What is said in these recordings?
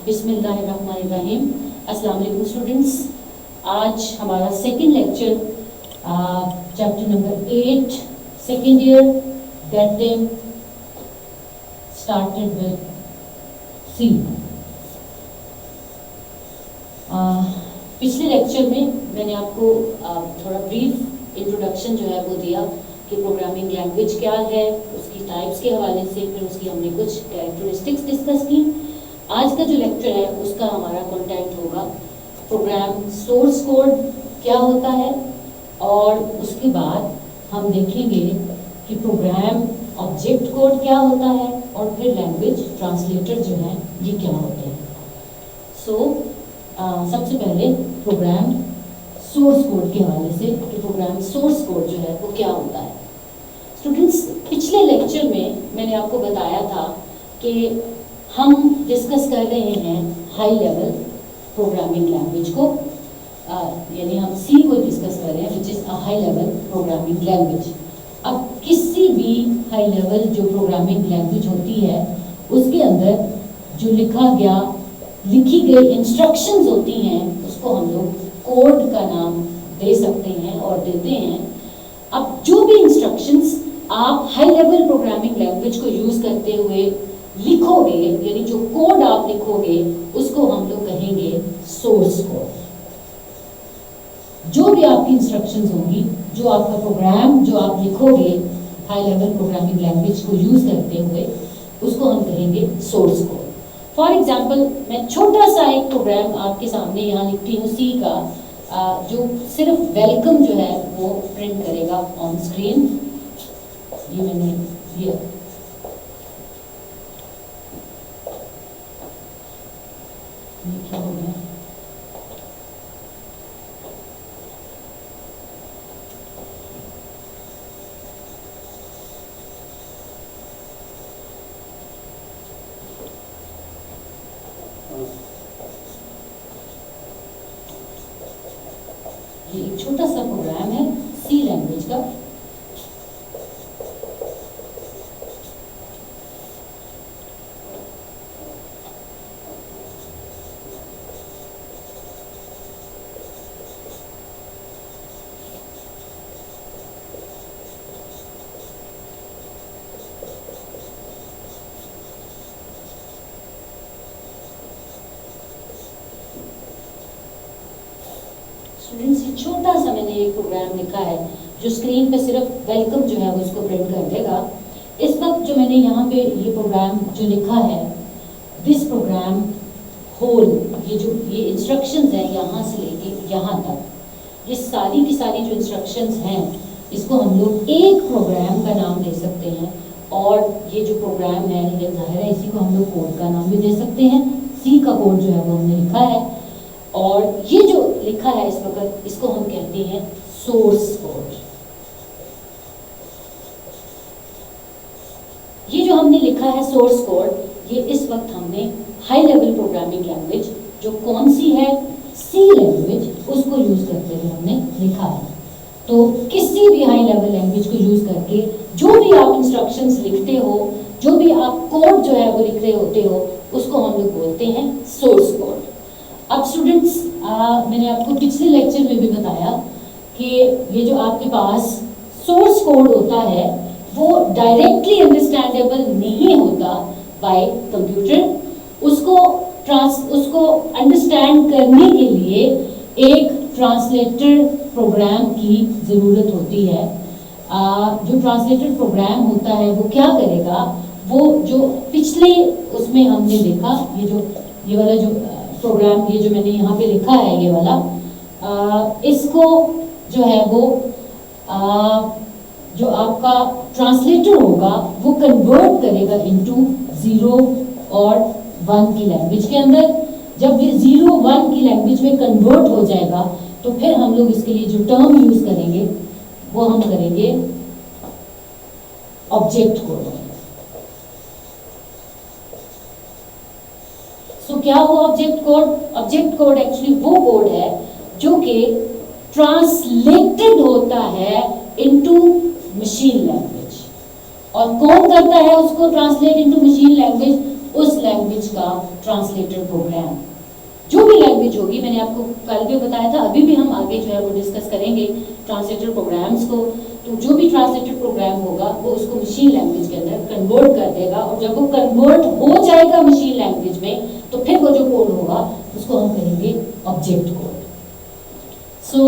बिस्मिल्लाहिर्रहमानिर्रहीम। अस्सलाम वालेकुम स्टूडेंट्स। आज हमारा second lecture chapter number 8 second year getting started with C. पिछले लेक्चर में मैंने आपको थोड़ा ब्रीफ इंट्रोडक्शन जो है वो दिया कि प्रोग्रामिंग लैंग्वेज क्या है, उसकी टाइप्स के हवाले से, फिर उसकी हमने कुछ कैरेक्टरिस्टिक्स डिस्कस की। आज का जो लेक्चर है उसका हमारा कंटेंट होगा प्रोग्राम सोर्स कोड क्या होता है, और उसके बाद हम देखेंगे कि प्रोग्राम ऑब्जेक्ट कोड क्या होता है, और फिर लैंग्वेज ट्रांसलेटर जो है ये क्या होते हैं। सबसे पहले प्रोग्राम सोर्स कोड के हवाले से कि प्रोग्राम सोर्स कोड जो है वो क्या होता है। स्टूडेंट्स, पिछले लेक्चर में मैंने आपको बताया था कि हम डिस्कस कर रहे हैं हाई लेवल प्रोग्रामिंग लैंग्वेज को, यानी हम सी को डिस्कस कर रहे हैं which is a high level programming language. अब किसी भी हाई लेवल जो प्रोग्रामिंग लैंग्वेज होती है उसके अंदर जो लिखी गई इंस्ट्रक्शंस होती हैं उसको हम लोग कोड का नाम दे सकते हैं और देते हैं। अब जो भी इंस्ट्रक्शंस आप हाई लेवल प्रोग्रामिंग लैंग्वेज को यूज़ करते हुए लिखोगे, यानी जो कोड आप लिखोगे उसको हम लोग कहेंगे सोर्स कोड। जो भी आपकी इंस्ट्रक्शंस होंगी, जो आपका प्रोग्राम जो आप लिखोगे हाई लेवल प्रोग्रामिंग लैंग्वेज को यूज़ करते हुए, उसको हम कहेंगे सोर्स कोड। फॉर एग्जाम्पल, मैं छोटा सा एक प्रोग्राम आपके सामने यहाँ लिखती हूँ सी का, जो सिर्फ वेलकम जो है वो प्रिंट करेगा ऑन स्क्रीन। ये मैंने दिया, क्या हो गया, ये एक छोटा सा प्रोग्राम है सी लैंग्वेज का। स्टूडेंट्स, ये छोटा सा मैंने एक प्रोग्राम लिखा है जो स्क्रीन पे सिर्फ वेलकम जो है वो उसको प्रिंट कर देगा। इस वक्त जो मैंने यहाँ पे ये प्रोग्राम जो लिखा है, दिस प्रोग्राम होल, ये इंस्ट्रक्शंस हैं यहाँ से लेके यहाँ तक, ये सारी की सारी जो इंस्ट्रक्शंस हैं इसको हम लोग एक प्रोग्राम का नाम दे सकते हैं। और ये जो प्रोग्राम है ये जाहिर है इसी को हम लोग कोड का नाम भी दे सकते हैं। सी का कोड जो है वो हमने लिखा है, और ये जो लिखा है इस वक्त इसको हम कहते हैं सोर्स कोड। ये जो हमने लिखा है सोर्स कोड, ये इस वक्त हमने हाई लेवल प्रोग्रामिंग लैंग्वेज जो कौन सी है, सी लैंग्वेज, उसको यूज करते हुए हमने लिखा है। तो किसी भी हाई लेवल लैंग्वेज को यूज करके जो भी आप इंस्ट्रक्शंस लिखते हो, जो भी आप कोड जो है वो लिख रहे होते हो, उसको हम लोग बोलते हैं सोर्स कोड। अब स्टूडेंट्स, मैंने आपको पिछले लेक्चर में भी बताया कि ये जो आपके पास सोर्स कोड होता है वो डायरेक्टली अंडरस्टैंडेबल नहीं होता बाय कंप्यूटर। उसको अंडरस्टैंड करने के लिए एक ट्रांसलेटर प्रोग्राम की ज़रूरत होती है। जो ट्रांसलेटर प्रोग्राम होता है वो क्या करेगा, वो जो पिछले उसमें हमने देखा, ये वाला जो प्रोग्राम, ये जो मैंने यहाँ पे लिखा है ये वाला, इसको जो है वो जो आपका ट्रांसलेटर होगा वो कन्वर्ट करेगा इनटू 0 और 1 की लैंग्वेज के अंदर। जब ये 0 1 की लैंग्वेज में कन्वर्ट हो जाएगा तो फिर हम लोग इसके लिए जो टर्म यूज करेंगे वो हम करेंगे ऑब्जेक्ट कोड। क्या हुआ object code? Object code actually वो कोड है जो कि ट्रांसलेटेड होता है इनटू मशीन लैंग्वेज। और कौन करता है उसको ट्रांसलेट इनटू मशीन लैंग्वेज? उस लैंग्वेज का ट्रांसलेटर प्रोग्राम। जो भी लैंग्वेज होगी, मैंने आपको कल भी बताया था, अभी भी हम आगे जो है वो डिस्कस करेंगे ट्रांसलेटर प्रोग्राम्स को। तो जो भी ट्रांसलेटर प्रोग्राम होगा वो उसको मशीन लैंग्वेज के अंदर कन्वर्ट कर देगा, और जब वो कन्वर्ट हो जाएगा मशीन लैंग्वेज में, तो फिर वो जो कोड होगा उसको हम कहेंगे ऑब्जेक्ट कोड। सो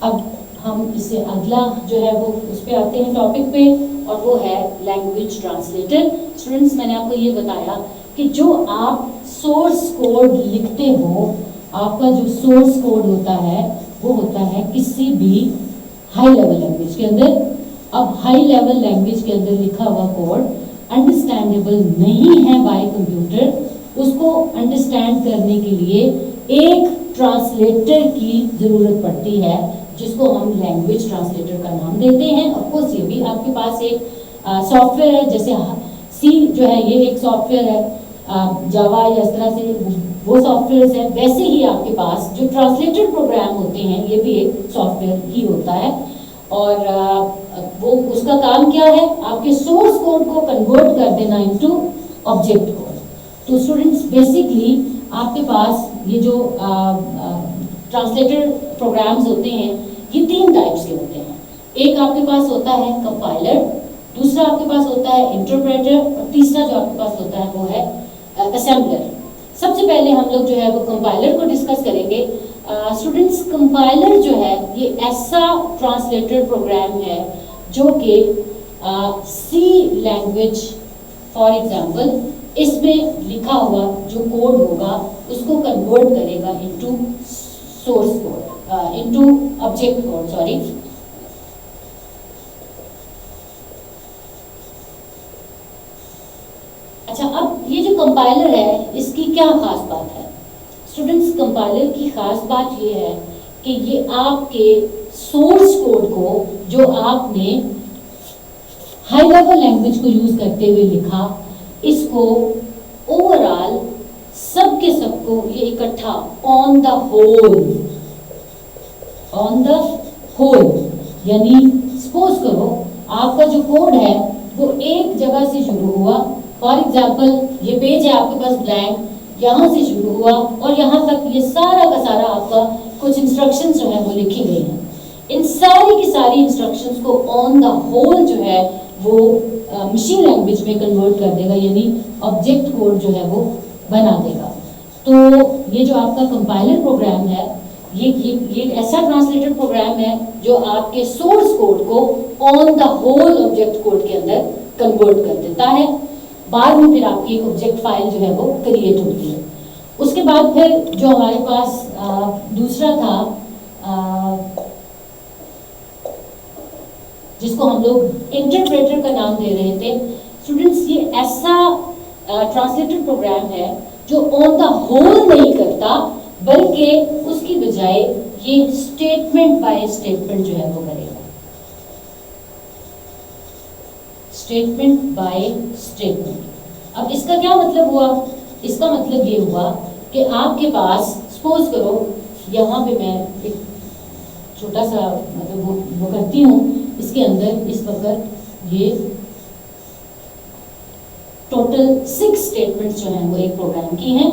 अब हम इससे अगला जो है वो उस पर आते हैं टॉपिक पे, और वो है लैंग्वेज ट्रांसलेटर। स्टूडेंट्स, मैंने आपको ये बताया कि जो आप सोर्स कोड लिखते हो, आपका जो सोर्स कोड होता है वो होता है किसी भी हाई लेवल लैंग्वेज के अंदर। अब हाई लेवल लैंग्वेज के अंदर लिखा हुआ कोड अंडरस्टैंडेबल नहीं है बाय कंप्यूटर, उसको अंडरस्टैंड करने के लिए एक ट्रांसलेटर की जरूरत पड़ती है, जिसको हम लैंग्वेज ट्रांसलेटर का नाम देते हैं। ऑफ कोर्स ये भी आपके पास एक सॉफ्टवेयर है, जैसे सी जो है ये एक सॉफ्टवेयर है, जावा या इस तरह से वो सॉफ्टवेयर है, वैसे ही आपके पास जो ट्रांसलेटर प्रोग्राम होते हैं ये भी एक सॉफ्टवेयर ही होता है। और वो उसका काम क्या है, आपके सोर्स कोड को कन्वर्ट कर देना इनटू ऑब्जेक्ट कोड। तो स्टूडेंट्स, बेसिकली आपके पास ये जो ट्रांसलेटर प्रोग्राम्स होते हैं ये 3 टाइप्स के होते हैं। एक आपके पास होता है कंपाइलर, दूसरा आपके पास होता है इंटरप्रेटर, और तीसरा जो आपके पास होता है वो है असेंबलर। सबसे पहले हम लोग जो है वो कंपाइलर को डिस्कस करेंगे। स्टूडेंट्स, कंपाइलर जो है ये ऐसा ट्रांसलेटर प्रोग्राम है जो कि सी लैंग्वेज फॉर एग्जांपल इसमें लिखा हुआ जो कोड होगा उसको कन्वर्ट करेगा into source code, into object code, sorry. अच्छा, अब ये जो कंपाइलर है इसकी क्या खास बात है? स्टूडेंट्स, कंपाइलर की खास बात ये है कि ये आपके सोर्स कोड को जो आपने हाई लेवल लैंग्वेज को यूज करते हुए लिखा, इसको ओवरऑल सब के सबको ये इकट्ठा ऑन द होल, यानी सपोज करो आपका जो कोड है वो एक जगह से शुरू हुआ। फॉर एग्जाम्पल, ये पेज है आपके पास ब्लैंक, यहाँ से शुरू हुआ और यहाँ तक ये सारा का सारा आपका कुछ इंस्ट्रक्शंस जो है वो लिखी गई हैं। इन सारी की सारी इंस्ट्रक्शंस को ऑन द होल जो है वो मशीन लैंग्वेज में कन्वर्ट कर देगा, यानी ऑब्जेक्ट कोड जो है वो बना देगा। तो ये जो आपका कंपाइलर प्रोग्राम है ये ऐसा ट्रांसलेटर प्रोग्राम है जो आपके सोर्स कोड को on the whole object code के अंदर कन्वर्ट कर देता है। बाद में फिर आपकी एक ऑब्जेक्ट फाइल जो है वो क्रिएट होती है। उसके बाद फिर जो हमारे पास दूसरा था, जिसको हम लोग इंटरप्रेटर का नाम दे रहे थे। स्टूडेंट्स, ये ऐसा ट्रांसलेटर प्रोग्राम है जो ऑन द होल नहीं करता, बल्कि उसकी बजाय ये स्टेटमेंट बाय स्टेटमेंट जो है वो करेगा। Statement by statement. अब इसका क्या मतलब हुआ? इसका मतलब ये हुआ कि आपके पास सपोज करो यहाँ पे मैं एक छोटा सा मतलब वो करती हूँ, इसके अंदर इस वक्त ये टोटल 6 स्टेटमेंट्स जो हैं वो एक प्रोग्राम की हैं।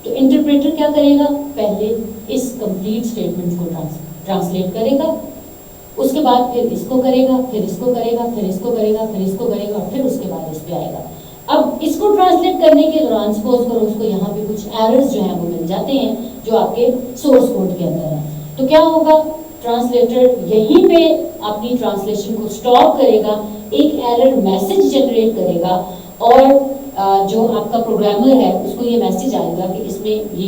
तो इंटरप्रेटर क्या करेगा? पहले इस कंप्लीट स्टेटमेंट को ट्रांसलेट करेगा, उसके बाद फिर इसको करेगा, फिर इसको करेगा, फिर इसको करेगा, फिर इसको करेगा, और फिर उसके बाद इस पे आएगा। अब इसको ट्रांसलेट करने के दौरान सपोज करो उसको यहाँ पे कुछ एरर्स जो हैं वो मिल जाते हैं जो आपके सोर्स कोड के अंदर है। तो क्या होगा? ट्रांसलेटर यहीं पे अपनी ट्रांसलेशन को स्टॉप करेगा, एक एरर मैसेज जनरेट करेगा, और जो आपका प्रोग्रामर है उसको ये मैसेज आएगा कि इसमें ये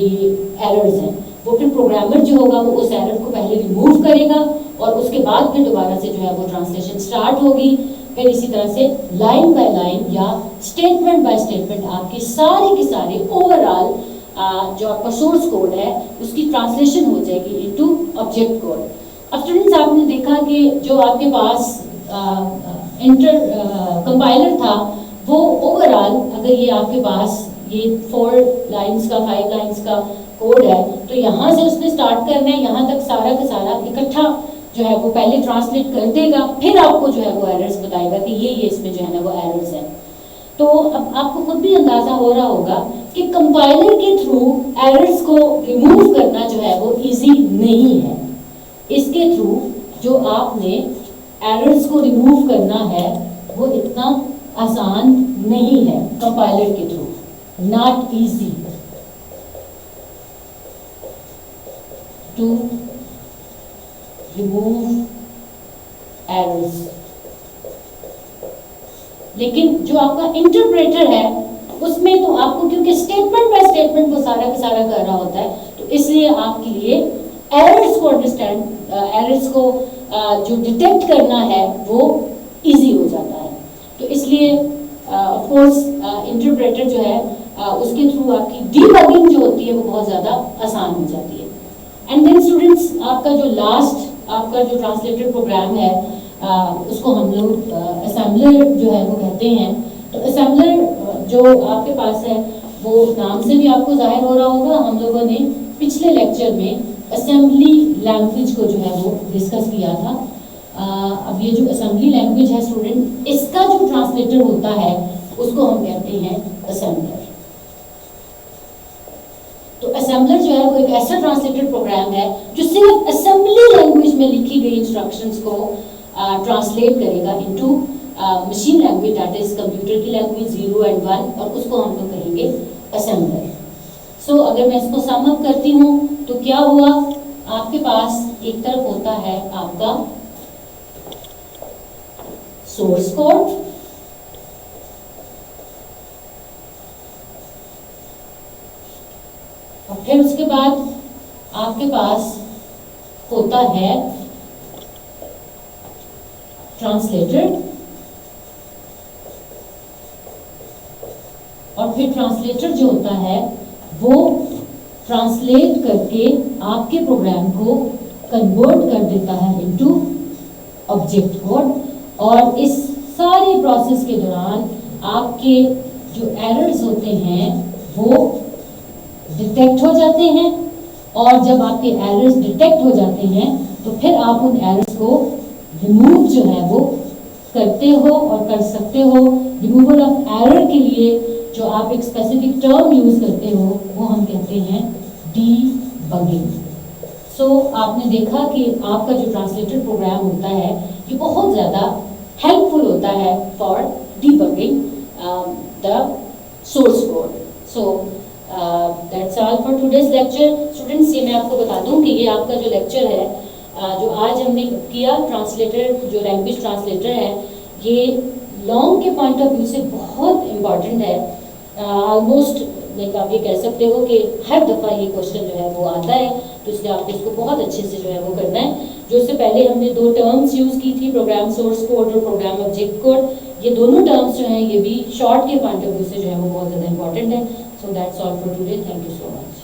एरर्स हैं। वो फिर प्रोग्रामर जो होगा वो उस एरर को पहले रिमूव करेगा और उसके बाद फिर दोबारा से जो है वो ट्रांसलेशन स्टार्ट होगी। फिर इसी तरह से लाइन बाय लाइन या स्टेटमेंट बाय स्टेटमेंट आपकी सारी की सारी ओवरऑल जो आपका सोर्स कोड है उसकी ट्रांसलेशन हो जाएगी इनटू ऑब्जेक्ट कोड। अब स्टूडेंट्स, आपने देखा कि जो आपके पास कंपाइलर था वो ओवरऑल, अगर ये आपके पास ये 4 लाइन्स का 5 लाइन्स का कोड है, तो यहाँ से उसने स्टार्ट करना है, यहाँ तक सारा का सारा इकट्ठा जो है वो पहले ट्रांसलेट कर देगा, फिर आपको जो है वो एरर्स बताएगा कि ये इसमें जो है ना वो एरर्स है। तो अब आपको खुद भी अंदाजा हो रहा होगा कि कंपाइलर के थ्रू एरर्स को रिमूव करना जो है वो इजी नहीं है। इसके थ्रू जो आपने एरर्स को रिमूव करना है वो इतना आसान नहीं है कंपाइलर के through, not easy to remove errors. लेकिन जो आपका इंटरप्रेटर है उसमें तो आपको, क्योंकि स्टेटमेंट बाय स्टेटमेंट वो सारा का सारा कर रहा होता है, तो इसलिए आपके लिए एरर्स को अंडरस्टैंड, एरर्स को जो डिटेक्ट करना है वो इजी हो जाता है। तो इसलिए ऑफ कोर्स इंटरप्रेटर जो है उसके थ्रू आपकी डीबगिंग जो होती है वो बहुत ज़्यादा आसान हो जाती है। एंड देन स्टूडेंट्स, आपका जो लास्ट आपका जो ट्रांसलेटर प्रोग्राम है उसको हम लोग असेंबलर जो है वो कहते हैं। तो असेंबलर जो आपके पास है वो नाम से भी आपको जाहिर हो रहा होगा, हम लोगों ने पिछले लेक्चर में असेंबली लैंग्वेज को जो है वो डिस्कस किया था। अब ये जो असेंबली लैंग्वेज है स्टूडेंट, इसका जो ट्रांसलेटर होता है उसको हम कहते हैं असेंबलर। तो असेंबलर जो है वो एक ऐसा ट्रांसलेटर प्रोग्राम है जो सिर्फ असेंबली लैंग्वेज में लिखी गई इंस्ट्रक्शंस को ट्रांसलेट करेगा into machine language, that is computer की लैंग्वेज 0 and 1, और उसको हम लोग कहेंगे असेंबलर। सो अगर मैं इसको सम अप करती हूँ तो क्या हुआ, आपके पास एक तरफ होता है आपका सोर्स कोड, और फिर उसके बाद आपके पास होता है ट्रांसलेटर, और फिर ट्रांसलेटर जो होता है वो ट्रांसलेट करके आपके प्रोग्राम को कन्वर्ट कर देता है इनटू ऑब्जेक्ट कोड। और इस सारी प्रोसेस के दौरान आपके जो एरर्स होते हैं वो डिटेक्ट हो जाते हैं, और जब आपके एरर्स डिटेक्ट हो जाते हैं तो फिर आप उन एरर्स को रिमूव जो है वो करते हो और कर सकते हो। रिमूवल ऑफ एरर के लिए जो आप एक स्पेसिफिक टर्म यूज करते हो वो हम कहते हैं डीबगिंग। सो आपने देखा कि आपका जो ट्रांसलेटर प्रोग्राम होता है ये बहुत ज़्यादा हेल्पफुल होता है for debugging the source code. So that's all for today's lecture. Students, ये मैं आपको बता दूं कि ये आपका जो लेक्चर है जो आज हमने किया, ट्रांसलेटर जो लैंग्वेज ट्रांसलेटर है, ये लॉन्ग के पॉइंट ऑफ व्यू से बहुत इम्पॉर्टेंट है। ऑलमोस्ट लाइक आप ये कह सकते हो कि हर दफ़ा ये क्वेश्चन जो है वो आता है, तो इसलिए आपको इसको बहुत अच्छे से जो है वो करना है। जो इससे पहले हमने 2 टर्म्स यूज़ की थी, प्रोग्राम सोर्स कोड और प्रोग्राम ऑब्जेक्ट कोड, ये दोनों टर्म्स जो हैं ये भी शॉर्ट के पॉइंट ऑफ व्यू से जो है वो बहुत ज़्यादा इंपॉर्टेंट है। So that's all for today, thank you so much.